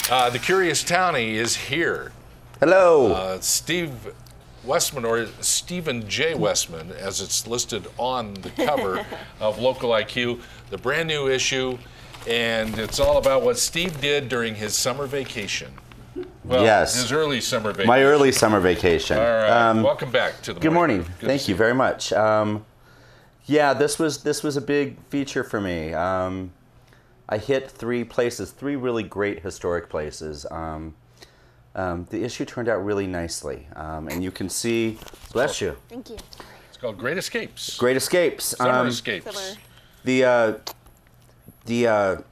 The Curious Townie is here. Hello. Steve Westman, or Stephen J. Westman, as it's listed on the cover of Local IQ, the brand new issue, and it's all about what Steve did during his summer vacation. Well, yes. His early summer vacation. My early summer vacation. All right. Welcome back to the Good morning. Thank you very you. much. Yeah, this was a big feature for me. I hit three really great historic places. The issue turned out really nicely, and you can see. Bless you. Thank you. It's called Great Escapes. Great Escapes. Summer Escapes. Summer. The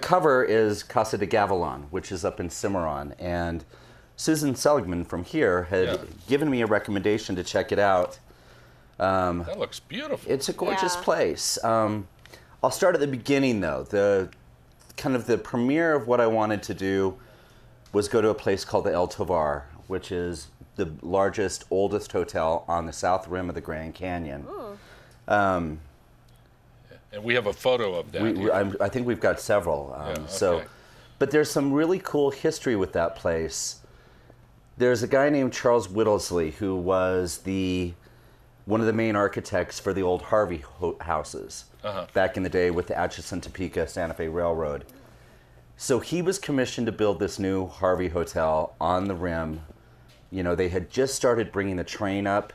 cover is Casa de Gavilan, which is up in Cimarron, and Susan Seligman from here had given me a recommendation to check it out. That looks beautiful. It's a gorgeous place. I'll start at the beginning, though. The premiere of what I wanted to do was go to a place called the El Tovar, which is the largest, oldest hotel on the south rim of the Grand Canyon. And we have a photo of that. I think we've got several. Okay. But there's some really cool history with that place. There's a guy named Charles Whittlesley who was one of the main architects for the old Harvey houses back in the day with the Atchison, Topeka, Santa Fe Railroad. So he was commissioned to build this new Harvey hotel on the rim. You know, they had just started bringing the train up.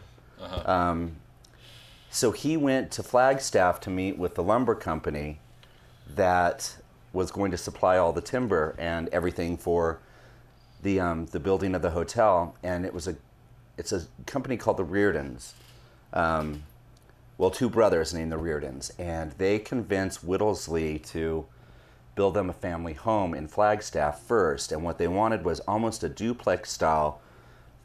So he went to Flagstaff to meet with the lumber company that was going to supply all the timber and everything for the building of the hotel. And it's a company called the Reardons. Well, two brothers named the Reardons, and they convinced Whittlesley to build them a family home in Flagstaff first. And what they wanted was almost a duplex-style,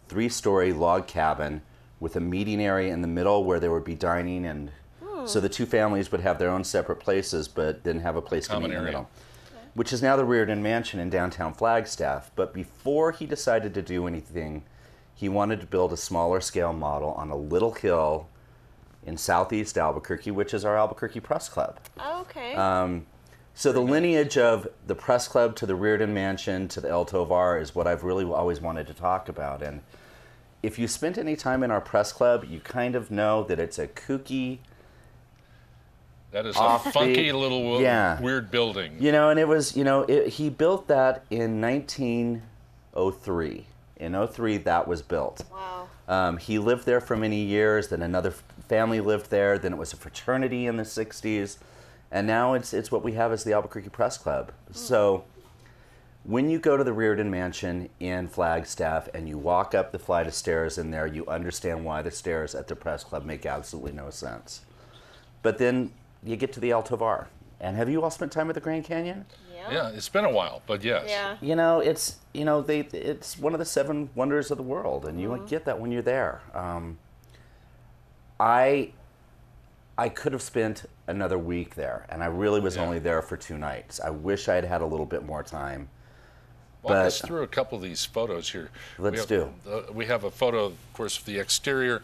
3-story log cabin with a meeting area in the middle where there would be dining, and so the two families would have their own separate places, but then have a place to meet in the middle, which is now the Reardon Mansion in downtown Flagstaff. But before he decided to do anything, he wanted to build a smaller scale model on a little hill in southeast Albuquerque, which is our Albuquerque Press Club. Oh, okay. So the lineage of the Press Club to the Reardon Mansion to the El Tovar is what I've really always wanted to talk about. And if you spent any time in our Press Club, you kind of know that it's a kooky, that is a funky little weird building. You know, and it was, he built that in 1903. In 03, that was built. Wow. He lived there for many years, then another family lived there, then it was a fraternity in the 60s, and now it's what we have as the Albuquerque Press Club. So when you go to the Reardon Mansion in Flagstaff and you walk up the flight of stairs in there, you understand why the stairs at the Press Club make absolutely no sense. But then you get to the El Tovar. And have you all spent time at the Grand Canyon? Yeah, it's been a while, but yes. Yeah. You know, it's one of the 7 wonders of the world, and you get that when you're there. I could have spent another week there, and I really was only there for 2 nights. I wish I had had a little bit more time. Walk us through a couple of these photos here. Let's do. We have a photo, of course, of the exterior.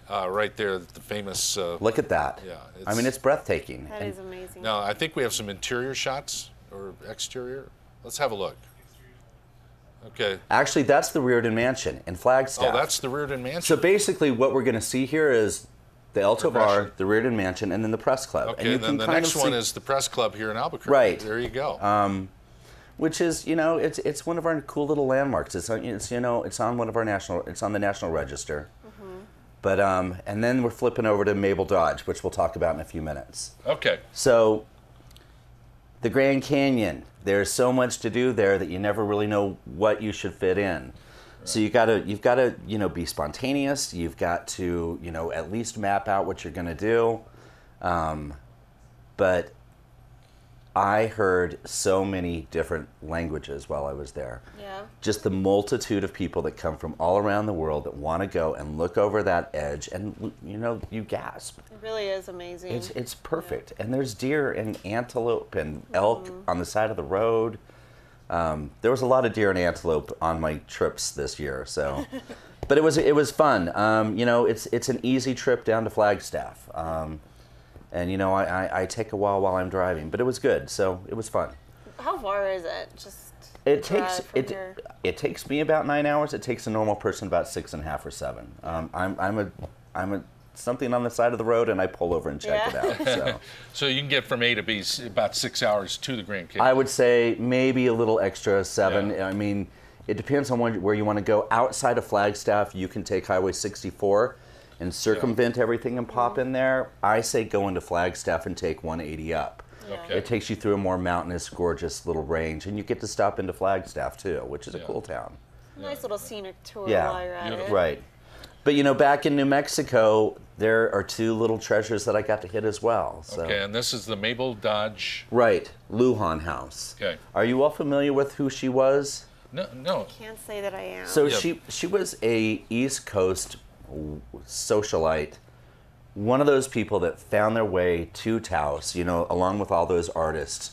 Right there, the famous... Look at that. Yeah, I mean, it's breathtaking. That is amazing. Now, I think we have some interior shots, or exterior. Let's have a look. Okay. Actually, that's the Reardon Mansion in Flagstaff. Oh, that's the Reardon Mansion. So basically, what we're going to see here is the El Tovar, the Reardon Mansion, and then the Press Club. Okay, and then the next one is the Press Club here in Albuquerque. Right. There you go. Which is, it's one of our cool little landmarks. It's on one of our it's on the National Register. But and then we're flipping over to Mabel Dodge, which we'll talk about in a few minutes. Okay. So the Grand Canyon, there's so much to do there that you never really know what you should fit in. Right. So you've got to be spontaneous. You've got to at least map out what you're going to do. But I heard so many different languages while I was there. Yeah. Just the multitude of people that come from all around the world that want to go and look over that edge, and you gasp. It really is amazing. It's perfect. And there's deer and antelope and elk on the side of the road. There was a lot of deer and antelope on my trips this year, so but it was fun. It's an easy trip down to Flagstaff. And I take a while I'm driving, but it was good, so it was fun. How far is it? It takes drive from it. here? It takes me about 9 hours. It takes a normal person about 6.5 or 7. I'm a something on the side of the road, and I pull over and check Yeah. it out. So So you can get from A to B about 6 hours to the Grand Canyon. I would say maybe a little extra 7. Yeah. I mean, it depends on where you want to go. Outside of Flagstaff, you can take Highway 64 and circumvent everything and pop in there. I say go into Flagstaff and take 180 up. Okay. It takes you through a more mountainous, gorgeous little range, and you get to stop into Flagstaff too, which is a cool town. Nice little scenic tour Yeah. while you're at it. Beautiful. Right. But you know, back in New Mexico, there are 2 little treasures that I got to hit as well. So. Okay, and this is the Mabel Dodge. Right, Lujan House. Okay. Are you all familiar with who she was? No. Can't say that I am. So Yeah. she was a East Coast socialite, one of those people that found their way to Taos, you know, along with all those artists.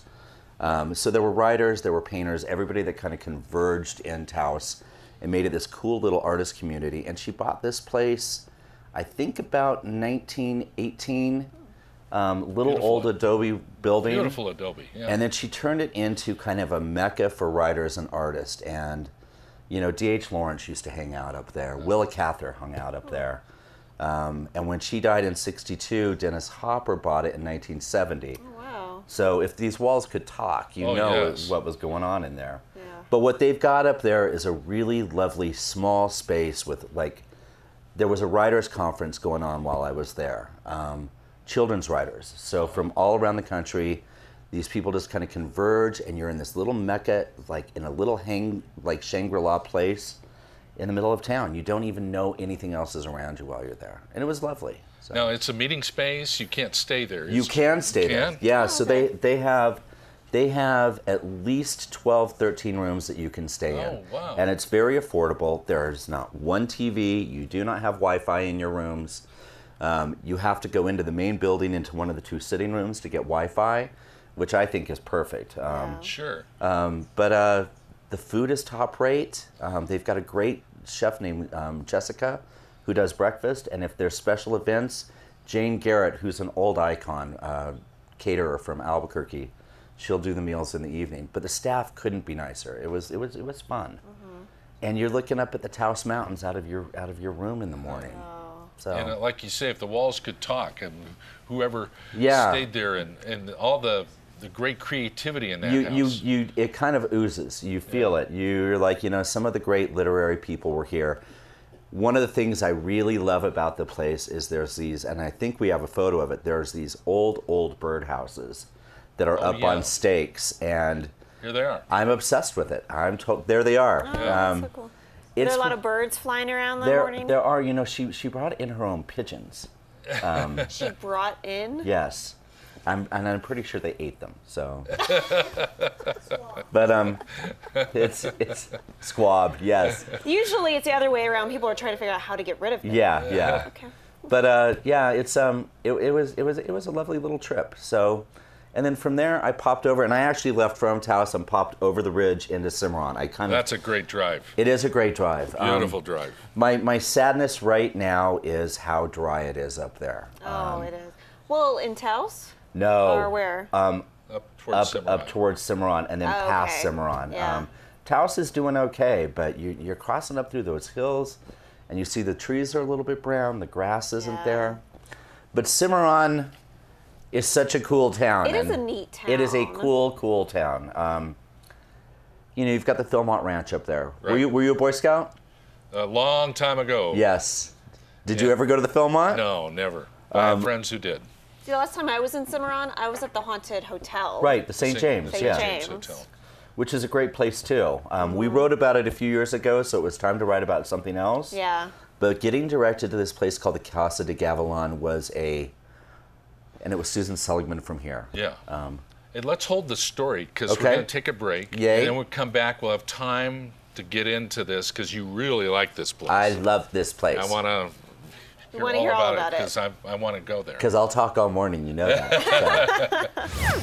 So there were writers, there were painters, everybody that kind of converged in Taos and made it this cool little artist community. And she bought this place, I think about 1918, little Beautiful. old adobe building. Beautiful adobe. Yeah. And then she turned it into kind of a mecca for writers and artists. And, you know, D.H. Lawrence used to hang out up there. Willa Cather hung out up there. And when she died in '62, Dennis Hopper bought it in 1970. Oh, wow. So if these walls could talk, you Oh, know yes. what was going on in there. Yeah. But what they've got up there is a really lovely small space with, like, there was a writers' conference going on while I was there. Children's writers. So from all around the country, these people just kind of converge, and you're in this little mecca, like in a little Shangri-La place in the middle of town. You don't even know anything else is around you while you're there. And it was lovely. So. Now, it's a meeting space. You can't stay there. You can stay there. can? Yeah, Oh, so okay. they have at least 12, 13 rooms that you can stay in. Oh, wow. And it's very affordable. There's not one TV. You do not have Wi-Fi in your rooms. You have to go into the main building into one of the 2 sitting rooms to get Wi-Fi, which I think is perfect. Sure. But the food is top rate. They've got a great chef named Jessica who does breakfast. And if there's special events, Jane Garrett, who's an old icon, caterer from Albuquerque, she'll do the meals in the evening. But the staff couldn't be nicer. It was fun. And you're looking up at the Taos Mountains out of your room in the morning. So And like you say, if the walls could talk, and whoever Yeah. stayed there, and all the great creativity in that you house. it kind of oozes. You feel it. You're like, you know, some of the great literary people were here. One of the things I really love about the place is there's these, and I think we have a photo of it, there's these old birdhouses that are up yeah. on stakes, and Here they are. I'm obsessed with it. There they are. Oh, that's so cool. Are It's there a lot of birds flying around that there, morning? there are, you know, she brought in her own pigeons. She brought in? Yes. And I'm pretty sure they ate them. So, but it's squab. Yes. Usually it's the other way around. People are trying to figure out how to get rid of them. Yeah. Okay. But yeah, it was a lovely little trip. So, and then from there I popped over, and I actually left from Taos and popped over the ridge into Cimarron. That's a great drive. It is a great drive. Beautiful drive. My sadness right now is how dry it is up there. Oh, it is. Well, in Taos? No. Or where? Up towards Cimarron. Up towards Cimarron, and then Oh, past okay. Cimarron. Yeah. Taos is doing okay, but you're crossing up through those hills, and you see the trees are a little bit brown, the grass isn't Yeah. there. But Cimarron is such a cool town. It is and a neat town. It is a cool town. You know, you've got the Philmont Ranch up there. Right. Were you a Boy Scout? A long time ago. Yes. Did you Yeah. ever go to the Philmont? No, never. I have friends who did. See, the last time I was in Cimarron, I was at the Haunted Hotel. Right, the St. James. St. Yeah. James. Hotel. Which is a great place too. We wrote about it a few years ago, so it was time to write about something else. Yeah. But getting directed to this place called the Casa de Gavilan and it was Susan Seligman from here. Yeah. And let's hold the story, because Okay. we're going to take a break. Yay. And then we'll come back. We'll have time to get into this, because you really like this place. I love this place. I want to We want to hear all about it. because I want to go there. Because I'll talk all morning, you know that. So.